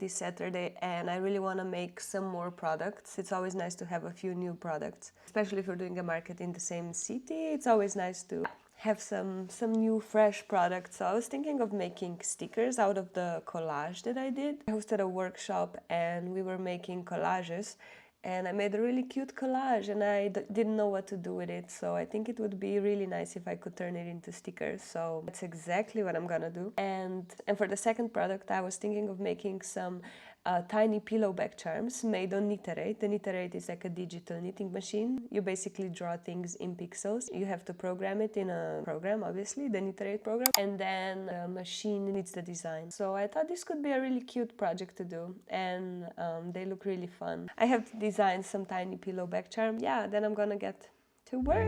this Saturday, and I really want to make some more products. It's always nice to have a few new products, especially if you're doing a market in the same city. It's always nice to have some new fresh products. So I was thinking of making stickers out of the collage that I did. I hosted a workshop and we were making collages, and I made a really cute collage, and I didn't know what to do with it. So I think it would be really nice if I could turn it into stickers. So that's exactly what I'm gonna do. And for the second product, I was thinking of making some tiny pillow back charms made on Knitterate. The Knitterate is like a digital knitting machine. You basically draw things in pixels. You have to program it in a program, obviously, the Knitterate program, and then the machine knits the design. So I thought this could be a really cute project to do, and they look really fun. I have to design some tiny pillow back charm. Yeah, then I'm gonna get to work.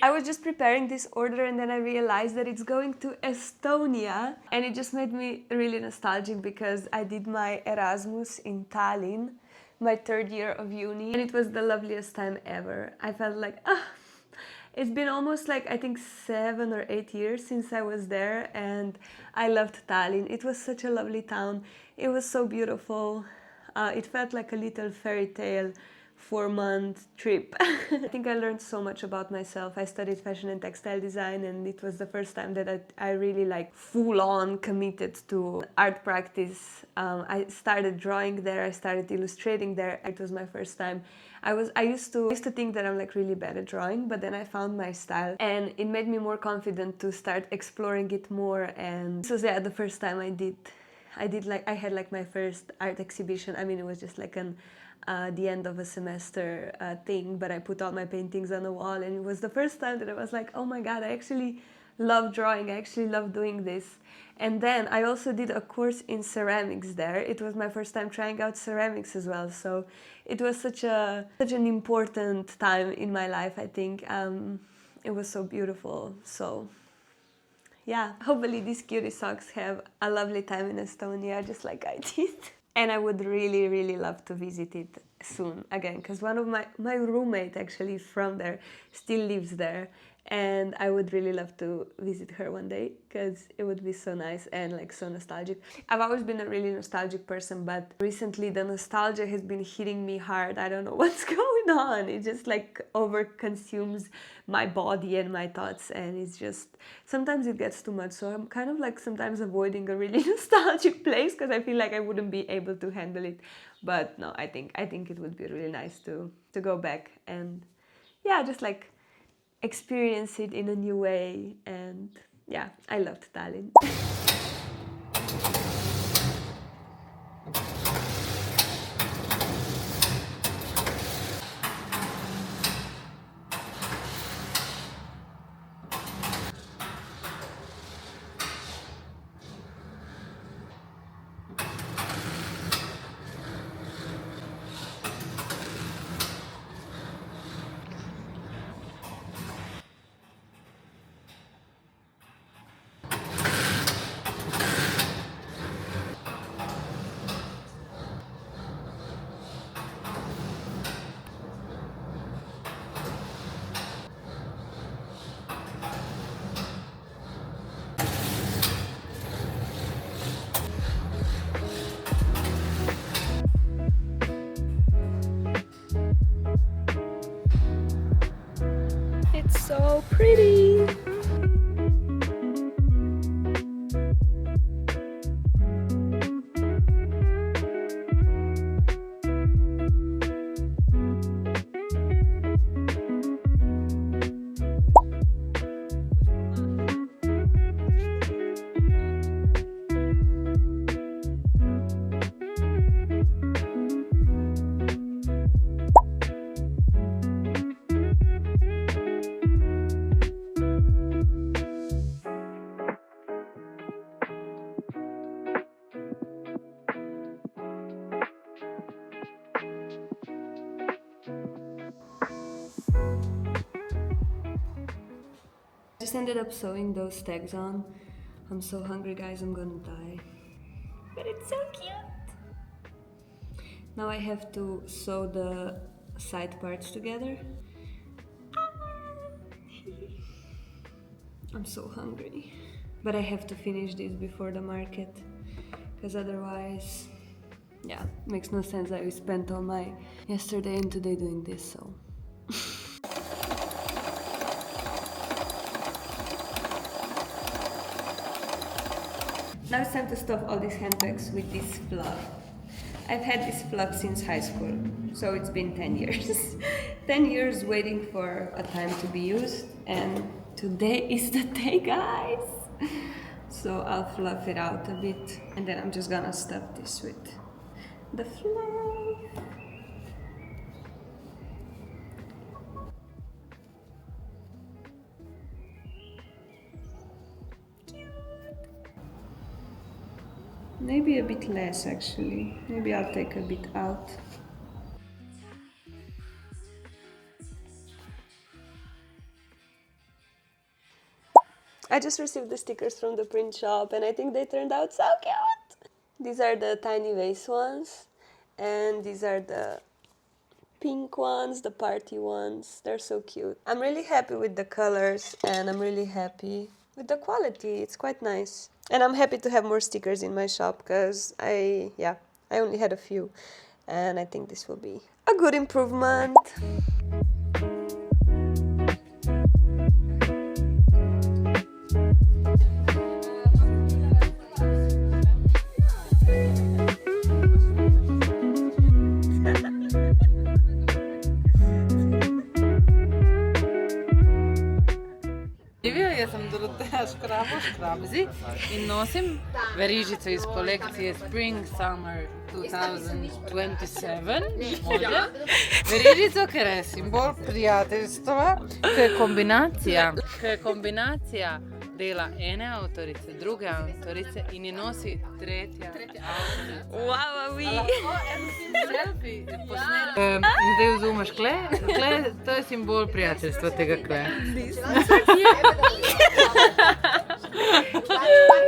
I was just preparing this order and then I realized that it's going to Estonia, and it just made me really nostalgic because I did my Erasmus in Tallinn, my third year of uni, and it was the loveliest time ever. I felt like, it's been almost like I think 7 or 8 years since I was there, and I loved Tallinn. It was such a lovely town. It was so beautiful. It felt like a little fairy tale 4-month trip. I think I learned so much about myself. I studied fashion and textile design, and it was the first time that I really like full-on committed to art practice. I started drawing there, I started illustrating there. It was my first time. I used to think that I'm like really bad at drawing, but then I found my style and it made me more confident to start exploring it more. And this was the first time I had like my first art exhibition. I mean, it was just like the end of a semester thing, but I put all my paintings on the wall, and it was the first time that I was like, oh my god, I actually love drawing, I actually love doing this. And then I also did a course in ceramics there. It was my first time trying out ceramics as well, so it was such an important time in my life, I think. It was so beautiful. So yeah, hopefully these cutie socks have a lovely time in Estonia, just like I did. And I would really, really love to visit it soon again, because one of my roommate actually from there still lives there, and I would really love to visit her one day because it would be so nice and like so nostalgic. I've always been a really nostalgic person, but recently the nostalgia has been hitting me hard. I don't know what's going on. It just like overconsumes my body and my thoughts, and it's just sometimes it gets too much. So I'm kind of like sometimes avoiding a really nostalgic place because I feel like I wouldn't be able to handle it. But no, I think it would be really nice to go back and yeah, just like experience it in a new way. And yeah, I loved Tallinn. It's so pretty! just ended up sewing those tags on. I'm so hungry, guys, I'm gonna die. But it's so cute! Now I have to sew the side parts together. I'm so hungry. But I have to finish this before the market, because otherwise, yeah, makes no sense. I spent all my yesterday and today doing this, so. Now it's time to stuff all these handbags with this fluff. I've had this fluff since high school, so it's been 10 years. 10 years waiting for a time to be used, and today is the day, guys! So I'll fluff it out a bit, and then I'm just gonna stuff this with the fluff. Maybe a bit less, actually. Maybe I'll take a bit out. I just received the stickers from the print shop and I think they turned out so cute! These are the tiny vase ones, and these are the pink ones, the party ones. They're so cute. I'm really happy with the colors and I'm really happy with the quality. It's quite nice. And I'm happy to have more stickers in my shop because I only had a few, and I think this will be a good improvement. Jaz sem Doroteja Škrabzi in nosim verižico iz kolekcije Spring Summer 2027, može. Verižico, ker je simbol prijateljstva, ker je kombinacija dela ene avtorice, druge avtorice in je nosi tretja avtorica. Wow, oui! Lahko en selfie posneli. In zdaj vzumeš kle, to je simbol prijateljstva tega kle.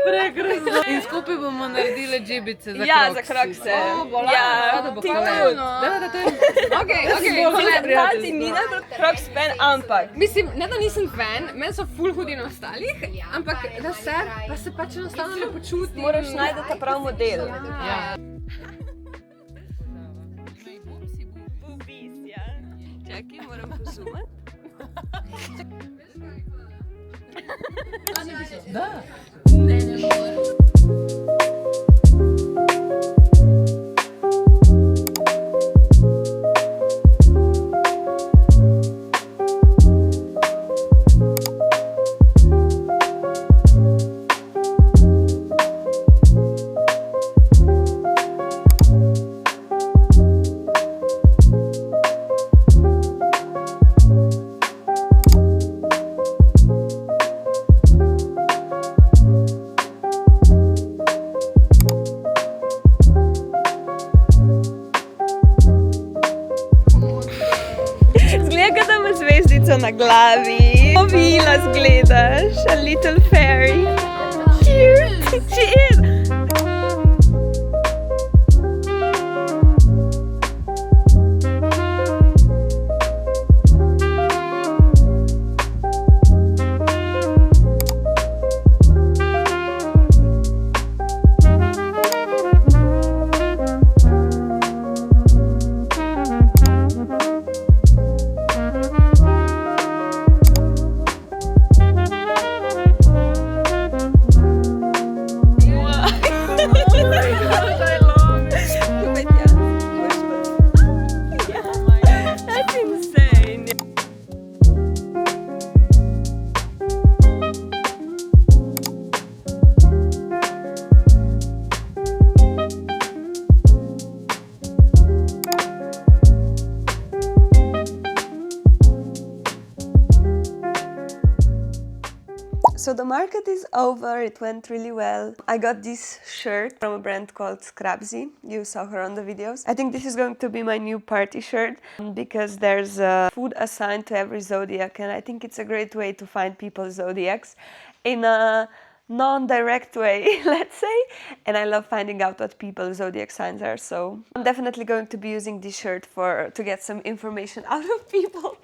Prekrasno. In skupaj bomo naredili džibice za krokse. Ja, za krokse. Ja, ti tudi. Tati ni najbolj Crocs fan, ampak mislim, ne da nisem fan, meni so ful hudi na ostalih, ampak da se pač enostavno ne počutim. Moraš najti ta prav model. Ja. Bubis, ja. Čakaj, moram pozumati. Da. Na glavi. Ovila zgledaš, a little fairy. Cute, cheer. So the market is over, it went really well. I got this shirt from a brand called Scrabsy. You saw her on the videos. I think this is going to be my new party shirt because there's a food assigned to every zodiac, and I think it's a great way to find people's zodiacs in a non-direct way, let's say. And I love finding out what people's zodiac signs are, so I'm definitely going to be using this shirt to get some information out of people.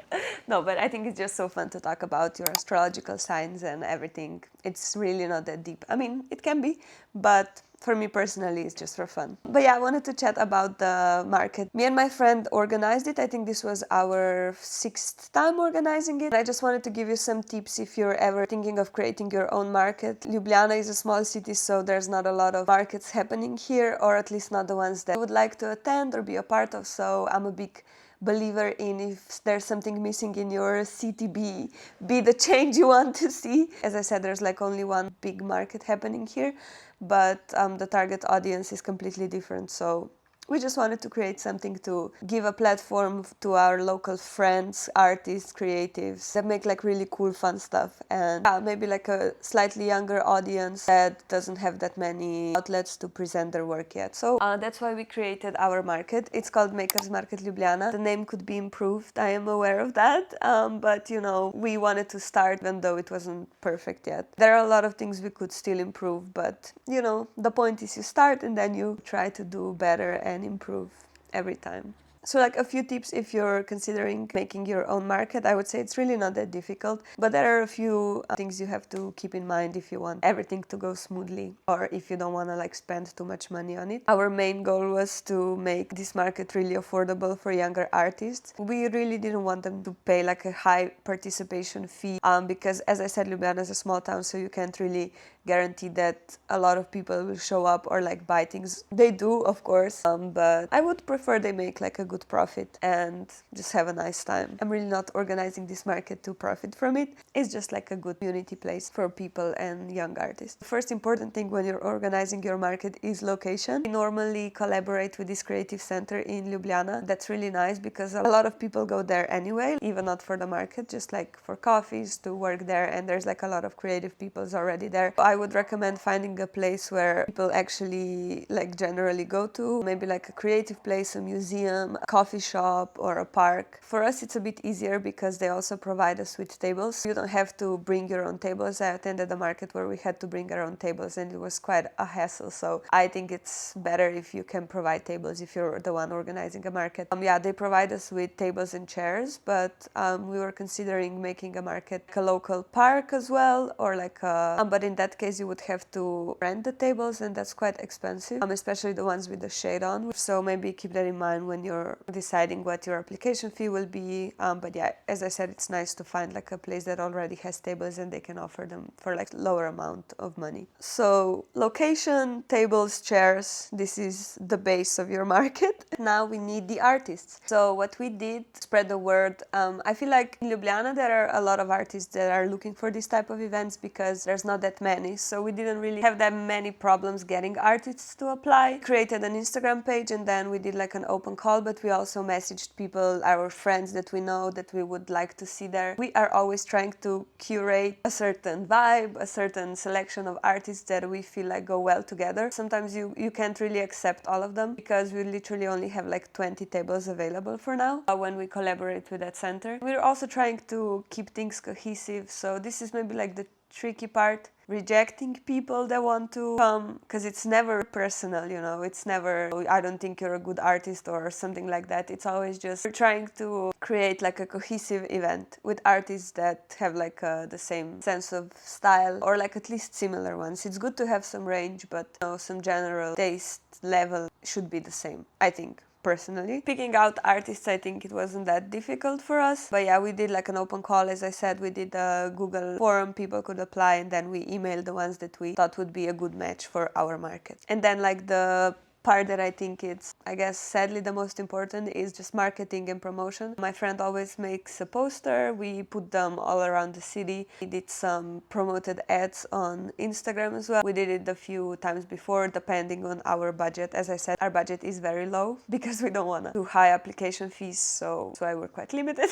No, but I think it's just so fun to talk about your astrological signs and everything. It's really not that deep. I mean, it can be, but for me personally, it's just for fun. But yeah, I wanted to chat about the market. Me and my friend organized it. I think this was our 6th time organizing it. I just wanted to give you some tips if you're ever thinking of creating your own market. Ljubljana is a small city, so there's not a lot of markets happening here, or at least not the ones that I would like to attend or be a part of. So I'm a big believer in, if there's something missing in your CTB, be the change you want to see. As I said, there's like only one big market happening here, but the target audience is completely different. So we just wanted to create something to give a platform to our local friends, artists, creatives that make like really cool, fun stuff, and maybe like a slightly younger audience that doesn't have that many outlets to present their work yet. So that's why we created our market. It's called Makers Market Ljubljana. The name could be improved, I am aware of that, but you know, we wanted to start even though it wasn't perfect yet. There are a lot of things we could still improve, but you know, the point is you start and then you try to do better and improve every time. So like a few tips if you're considering making your own market. I would say it's really not that difficult, but there are a few things you have to keep in mind if you want everything to go smoothly or if you don't want to like spend too much money on it. Our main goal was to make this market really affordable for younger artists. We really didn't want them to pay like a high participation fee because, as I said, Ljubljana is a small town, so you can't really guarantee that a lot of people will show up or like buy things. They do, of course, but I would prefer they make like a good profit and just have a nice time. I'm really not organizing this market to profit from it. It's just like a good community place for people and young artists. The first important thing when you're organizing your market is location. We normally collaborate with this creative center in Ljubljana. That's really nice because a lot of people go there anyway, even not for the market, just like for coffees, to work there, and there's like a lot of creative people already there. I would recommend finding a place where people actually like generally go to, maybe like a creative place, a museum, a coffee shop, or a park. For us it's a bit easier because they also provide us with tables. You don't have to bring your own tables. I attended a market where we had to bring our own tables and it was quite a hassle, so I think it's better if you can provide tables if you're the one organizing a market. Yeah, they provide us with tables and chairs, but we were considering making a market like a local park as well, or like a but in that case you would have to rent the tables and that's quite expensive, especially the ones with the shade on. So maybe keep that in mind when you're deciding what your application fee will be. But yeah, as I said, it's nice to find like a place that already has tables and they can offer them for like lower amount of money. So location, tables, chairs, this is the base of your market. Now we need the artists. So what we did, spread the word. I feel like in Ljubljana there are a lot of artists that are looking for this type of events because there's not that many, so we didn't really have that many problems getting artists to apply. Created an Instagram page and then we did like an open call, but we also messaged people, our friends that we know that we would like to see there. We are always trying to curate a certain vibe, a certain selection of artists that we feel like go well together. Sometimes you can't really accept all of them because we literally only have like 20 tables available for now when we collaborate with that center. We're also trying to keep things cohesive, so this is maybe like the tricky part, rejecting people that want to come, because it's never personal, you know, it's never, I don't think you're a good artist or something like that. It's always just we're trying to create like a cohesive event with artists that have like the same sense of style or like at least similar ones. It's good to have some range, but you know, some general taste level should be the same, I think. Personally, picking out artists, I think it wasn't that difficult for us. But yeah, we did like an open call. As I said, we did a Google form, people could apply, and then we emailed the ones that we thought would be a good match for our market. And then like the part that I think it's, I guess, sadly the most important is just marketing and promotion. My friend always makes a poster. We put them all around the city. We did some promoted ads on Instagram as well. We did it a few times before, depending on our budget. As I said, our budget is very low because we don't want to do high application fees, so that's why we're quite limited.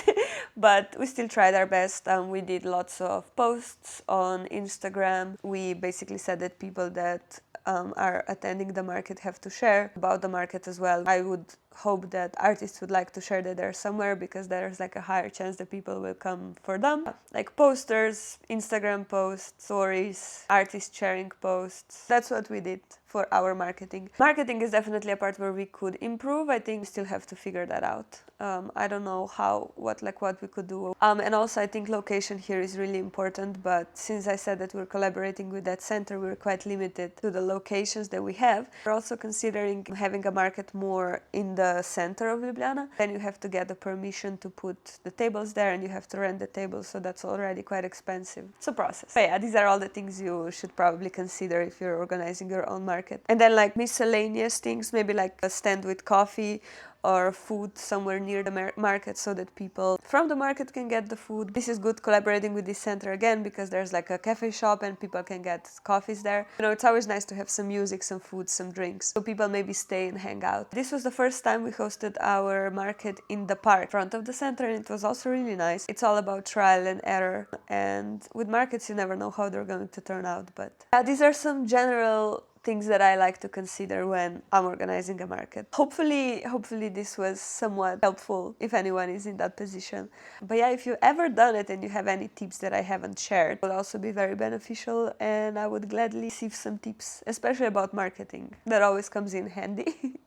But we still tried our best. We did lots of posts on Instagram. We basically said that people that are attending the market have to share about the market as well. I would hope that artists would like to share that they're somewhere, because there's like a higher chance that people will come for them. Like posters, Instagram posts, stories, artists sharing posts. That's what we did for our marketing. Marketing is definitely a part where we could improve. I think we still have to figure that out. I don't know what we could do. And also I think location here is really important, but since I said that we're collaborating with that center, we're quite limited to the locations that we have. We're also considering having a market more in the center of Ljubljana. Then you have to get the permission to put the tables there, and you have to rent the tables, so that's already quite expensive. It's a process. But yeah, these are all the things you should probably consider if you're organizing your own market. And then like miscellaneous things, maybe like a stand with coffee or food somewhere near the market, so that people from the market can get the food. This is good collaborating with this center again, because there's like a cafe shop and people can get coffees there. You know, it's always nice to have some music, some food, some drinks, so people maybe stay and hang out. This was the first time we hosted our market in the park in front of the center, and it was also really nice. It's all about trial and error, and with markets you never know how they're going to turn out. But yeah, these are some general things that I like to consider when I'm organizing a market. Hopefully this was somewhat helpful if anyone is in that position. But yeah, if you've ever done it and you have any tips that I haven't shared, it would also be very beneficial, and I would gladly receive some tips, especially about marketing. That always comes in handy.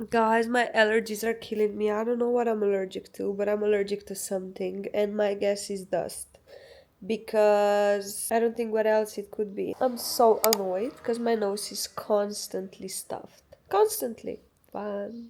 Guys, my allergies are killing me. I don't know what I'm allergic to, but I'm allergic to something, and my guess is dust. Because I don't think what else it could be. I'm so annoyed because my nose is constantly stuffed. Constantly. Fun.